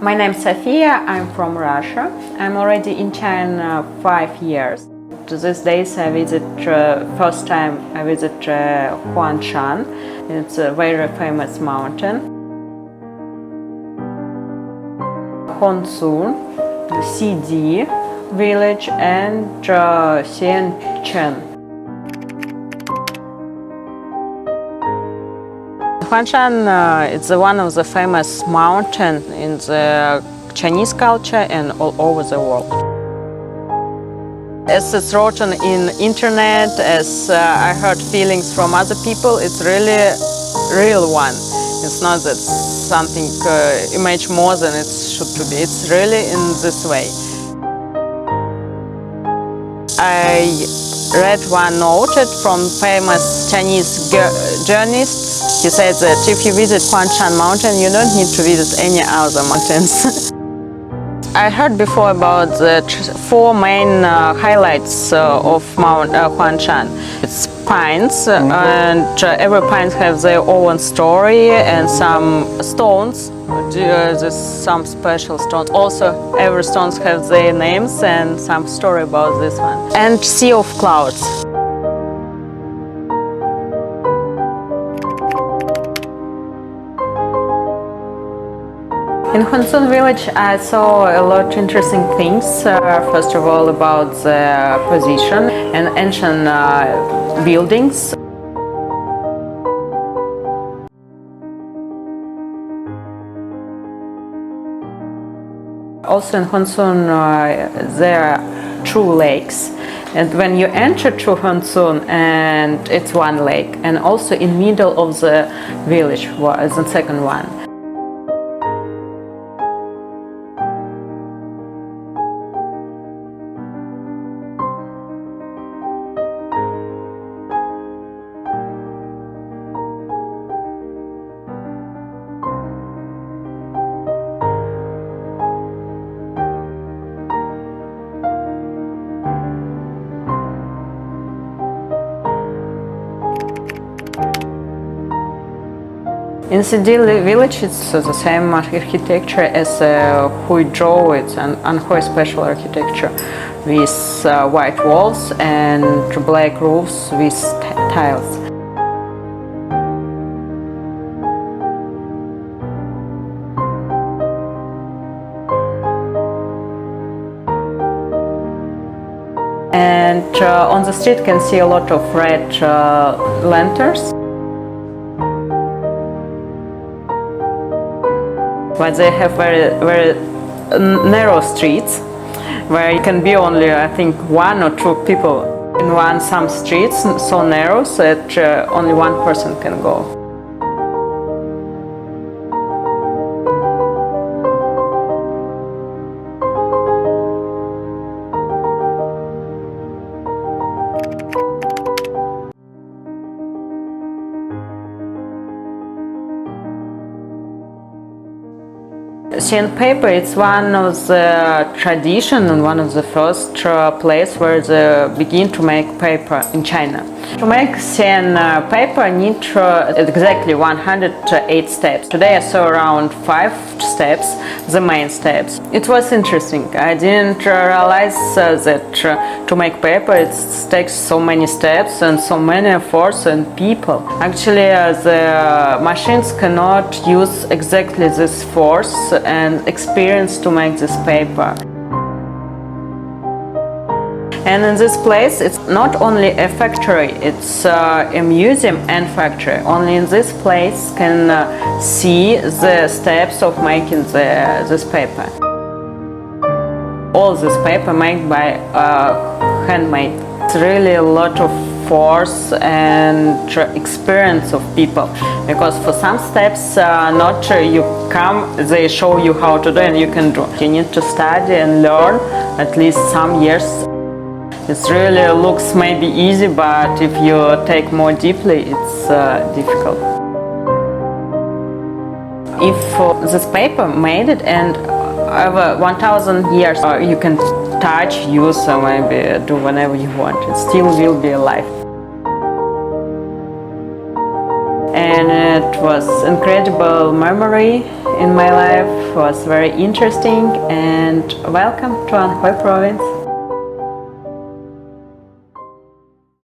My name is Sophia, I'm from Russia. I'm already in China 5 years. To these days I visit, first time I visit Huangshan. It's a very famous mountain. Huizhou, CD village and Xianchen. Huangshan is one of the famous mountains in the Chinese culture and all over the world. As it's written in internet, as I heard feelings from other people, it's really real one. It's not that something image more than it should to be. It's really in this way. I read one note from famous Chinese journalist. He said that if you visit Huangshan mountain, you don't need to visit any other mountains. I heard before about the 4 main highlights of Mount Huangshan. It's pines, and every pine has their own story, and some stones. There's some special stones. Also, every stone has their names and some story about this one. And sea of clouds. In Huangshan Village, I saw a lot of interesting things. First of all, about the position and ancient buildings. Also in Huangshan, there are 2 lakes. And when you enter to Huangshan, and it's one lake, and also in middle of the village was the second one. In CD village, it's the same architecture as Huizhou. It's an Anhui special architecture with white walls and black roofs with tiles. And on the street can see a lot of red lanterns. But they have very narrow streets where you can be only, I think, 1 or 2 people in some streets so narrow that only 1 person can go. Sandpaper, it's one of the tradition and one of the first place where they begin to make paper in China. To make sandpaper need exactly 108 steps. Today I saw around 5 steps, the main steps. It was interesting. I didn't realize that to make paper it takes so many steps and so many efforts and people. Actually, the machines cannot use exactly this force and experience to make this paper. And in this place, it's not only a factory, it's a museum and factory. Only in this place can see the steps of making this paper. All this paper made by handmade. It's really a lot of force and experience of people, because for some steps not you come, they show you how to do and you can do. You need to study and learn at least some years. It really looks maybe easy, but if you take more deeply, it's difficult. If this paper made it and over 1,000 years you can touch, use, or maybe do whenever you want, it still will be alive. And it was incredible memory in my life, was very interesting, and welcome to Anhui province.